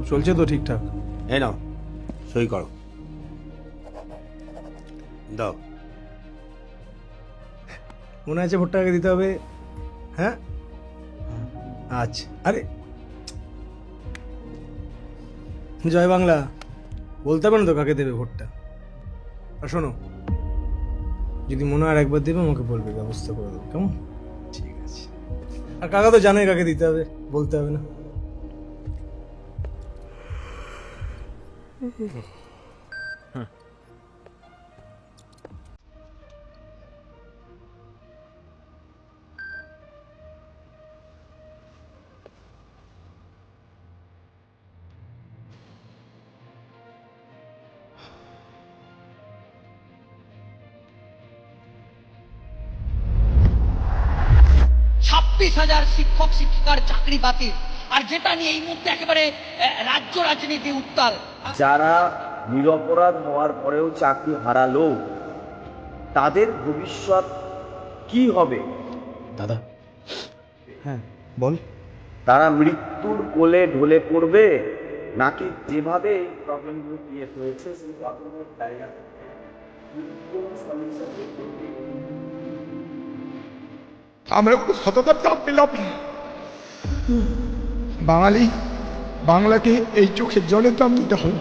চলছে তো ঠিকঠাক? এই নাও সই করো, দাও। মনে আছে ভোটটা আগে দিতে হবে? হ্যাঁ আচ্ছা, আরে জয় বাংলা বলতে হবে না তো কাকে দেবে ভোটটা। আর শোনো, যদি মনে হয় একবার দেবে আমাকে বলবে, ব্যবস্থা করে দেবো, কেমন? ঠিক আছে। আর কাকা তো জানে কাকে দিতে হবে, বলতে হবে না। ছাব্বিশ হাজার শিক্ষক শিক্ষিকার চাকরি বাতিল, আর যেটা নিয়ে এই মুহূর্তে একেবারে রাজ্য রাজনীতি উত্তাল। যারা নিরপরাধ হওয়ার পরেও চাকরি হারালো তাদের ভবিষ্যৎ কি হবে? দাদা, হ্যাঁ বল। তারা মৃত্যুর কোলে ঢলে পড়বে, নাকি যেভাবে এই প্রবলেমগুলো ক্রিয়েট হয়েছে সেই প্রবলেমের জায়গা আমরা কোনো সততার চাপ পেলাম না। বাঙালি বাংলাকে এই চোখের জলের দাম দিতে হবে।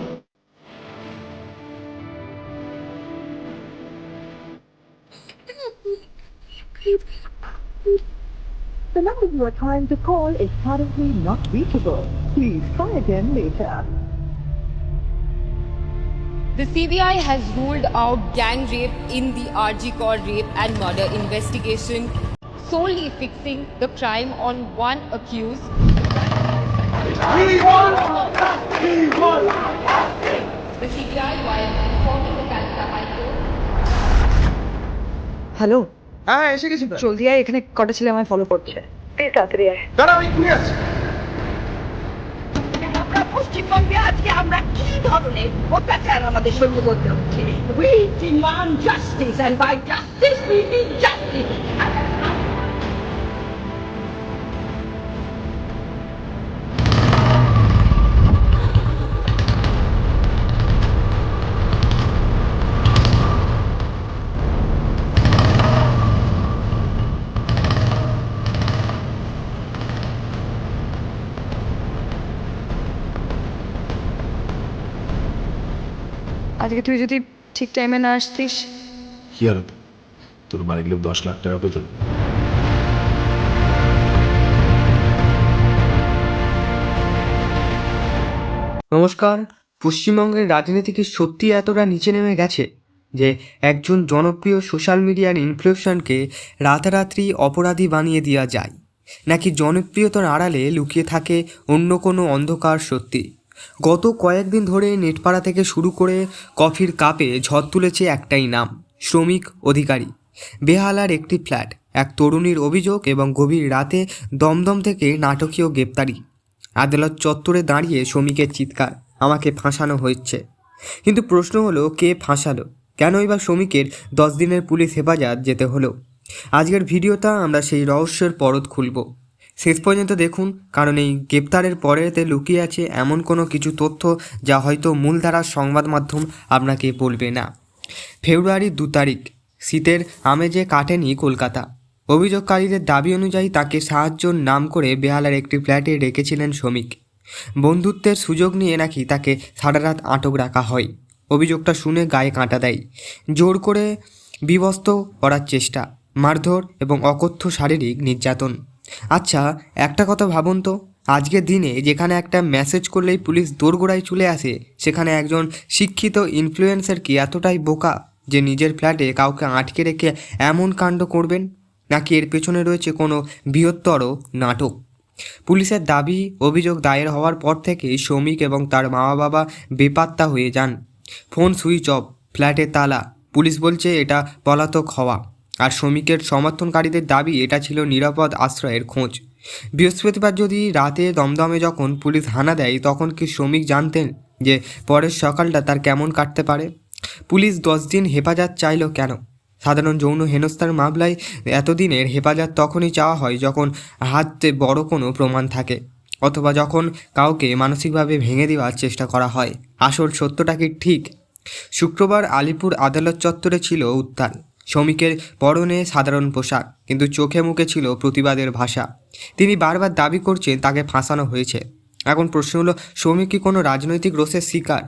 The number you are trying to call is currently not reachable. Please try again later. The CBI has ruled out gang rape in the RG Kar rape and murder investigation, solely fixing the crime on one accused. The CBI, while informing the Calcutta High Court, hello, হ্যাঁ এসে গেছি। জলদি আয়, এখানে কটা ছেলে আমায় follow করছে। প্লিজ তাড়াতাড়ি আয়। দাঁড়া, আমি ঘুরে আসছি। আমরা পশ্চিমবঙ্গে আজকে আমরা কি ধরনের অত্যাচার আমাদের সহ্য করতে হচ্ছে? We demand justice, and by justice we mean justice. আজকে তুই যদি ঠিক টাইমে না আসতিস। কি আর হতো? তোর বাড়ি গেলে 10 লাখ টাকা পেত। নমস্কার। পশ্চিমবঙ্গের রাজনীতি কি সত্যি এতটা নিচে নেমে গেছে যে একজন জনপ্রিয় সোশ্যাল মিডিয়ার ইনফ্লুয়েন্সারকে রাতারাতি অপরাধী বানিয়ে দেওয়া যায়, নাকি জনপ্রিয়তার আড়ালে লুকিয়ে থাকে অন্য কোনো অন্ধকার সত্যি? গত কয়েকদিন ধরে নেটপাড়া থেকে শুরু করে কফির কাপে ঝড় তুলেছে একটাই নাম, শ্রমিক অধিকারী। বেহালার একটি ফ্ল্যাট, এক তরুণীর অভিযোগ এবং গভীর রাতে দমদম থেকে নাটকীয় গ্রেপ্তারি। আদালত চত্বরে দাঁড়িয়ে শ্রমিকের চিৎকার, আমাকে ফাঁসানো হয়েছে। কিন্তু প্রশ্ন হলো, কে ফাঁসালো? কেনই বা শ্রমিকের 10 দিনের পুলিশ হেফাজত যেতে হলো? আজকের ভিডিওটা আমরা সেই রহস্যের পরত খুলব। শেষ পর্যন্ত দেখুন, কারণ এই গ্রেপ্তারের পরেতে লুকিয়ে আছে এমন কোনো কিছু তথ্য যা হয়তো মূলধারার সংবাদ মাধ্যম আপনাকে বলবে না। ফেব্রুয়ারি 2 তারিখ, শীতের আমেজে কাটেনি কলকাতা। অভিযোগকারীদের দাবি অনুযায়ী তাকে সাহায্যর নাম করে বেহালার একটি ফ্ল্যাটে রেখেছিলেন শ্রমিক। বন্ধুত্বের সুযোগ নিয়ে নাকি তাকে সারা রাত আটক রাখা হয়। অভিযোগটা শুনে গায়ে কাঁটা দেয়। জোর করে বিবস্ত করার চেষ্টা, মারধর এবং অকথ্য শারীরিক নির্যাতন। আচ্ছা, একটা কথা ভাবুন তো, আজকের দিনে যেখানে একটা মেসেজ করলেই পুলিশ দোরগোড়ায় চলে আসে, সেখানে একজন শিক্ষিত ইনফ্লুয়েন্সার কি এতটাই বোকা যে নিজের ফ্ল্যাটে কাউকে আটকে রেখে এমন কাণ্ড করবেন? নাকি এর পেছনে রয়েছে কোনো বৃহত্তর নাটক? পুলিশের দাবি, অভিযোগ দায়ের হওয়ার পর থেকে শ্রমিক এবং তার মা বাবা বেপাত্তা হয়ে যান। ফোন সুইচ অফ, ফ্ল্যাটে তালা। পুলিশ বলছে এটা পলাতক হওয়া, আর শ্রমিকের সমর্থনকারীদের দাবি এটা ছিল নিরাপদ আশ্রয়ের খোঁজ। বৃহস্পতিবার যদি রাতে দমদমে যখন পুলিশ হানা দেয়, তখন কি শ্রমিক জানতেন যে পরের সকালটা তার কেমন কাটতে পারে? পুলিশ 10 দিন হেফাজত চাইল কেন? সাধারণ যৌন হেনস্থার মামলায় এতদিনের হেফাজত তখনই চাওয়া হয় যখন হাতে বড় কোনো প্রমাণ থাকে, অথবা যখন কাউকে মানসিকভাবে ভেঙে দেওয়ার চেষ্টা করা হয়। আসল সত্যটা কি ঠিক? শুক্রবার আলিপুর আদালত চত্বরে ছিল উত্তাল। শ্রমিকের পরনে সাধারণ পোশাক, কিন্তু চোখে মুখে ছিল প্রতিবাদের ভাষা। তিনি বারবার দাবি করছেন তাকে ফাঁসানো হয়েছে। এখন প্রশ্ন হলো, শ্রমিক কি কোনো রাজনৈতিক রোষের শিকার?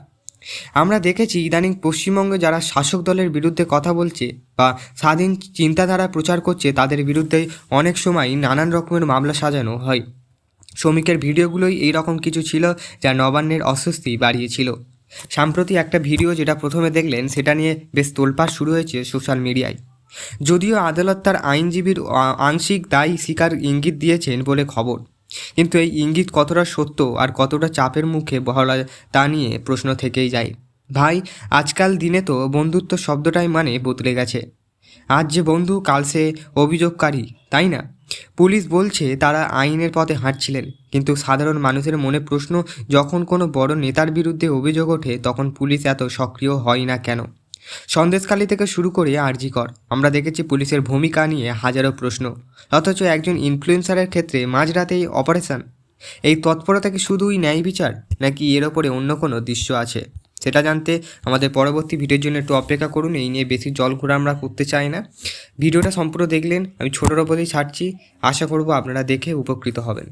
আমরা দেখেছি ইদানিং পশ্চিমবঙ্গে যারা শাসক দলের বিরুদ্ধে কথা বলছে বা স্বাধীন চিন্তাধারা প্রচার করছে, তাদের বিরুদ্ধে অনেক সময় নানান রকমের মামলা সাজানো হয়। শ্রমিকের ভিডিওগুলোই এই রকম কিছু ছিল যা নবান্নের অস্বস্তি বাড়িয়েছিল। সাম্প্রতি একটা ভিডিও যেটা প্রথমে দেখলেন, সেটা নিয়ে বেশ তোলপাড় শুরু হয়েছে সোশ্যাল মিডিয়ায়। যদিও আদালত তার আইনজীবীর আংশিক দায় স্বীকার ইঙ্গিত দিয়েছেন বলে খবর, কিন্তু এই ইঙ্গিত কতটা সত্য আর কতটা চাপের মুখে বলা তা নিয়ে প্রশ্ন থেকেই যায়। ভাই, আজকাল দিনে তো বন্ধুত্ব শব্দটাই মানে বদলে গেছে। আজ যে বন্ধু, কাল সে অভিযোগকারী, তাই না? পুলিশ বলছে তারা আইনের পথে হাঁটছিলেন, কিন্তু সাধারণ মানুষের মনে প্রশ্ন, যখন কোনো বড় নেতার বিরুদ্ধে অভিযোগ ওঠে তখন পুলিশ এত সক্রিয় হয় না কেন? সন্দেশখালী থেকে শুরু করে আরজি কর আমরা দেখেছি পুলিশের ভূমিকা নিয়ে হাজারো প্রশ্ন, অথচ একজন ইনফ্লুয়েন্সারের ক্ষেত্রে মাঝরাতেই অপারেশন। এই তৎপরতা কি শুধুই ন্যায় বিচার, নাকি এর ওপরে অন্য কোনো দৃশ্য আছে? সেটা জানতে আমাদের পরবর্তী ভিডিওর জন্য একটু অপেক্ষা করুন। এই নিয়ে বেশি জলঘোলা আমরা করতে চাই না। ভিডিওটা সম্পূর্ণ দেখলেন, আমি ছোটোর ওপরেই ছাড়ছি। আশা করব আপনারা দেখে উপকৃত হবেন।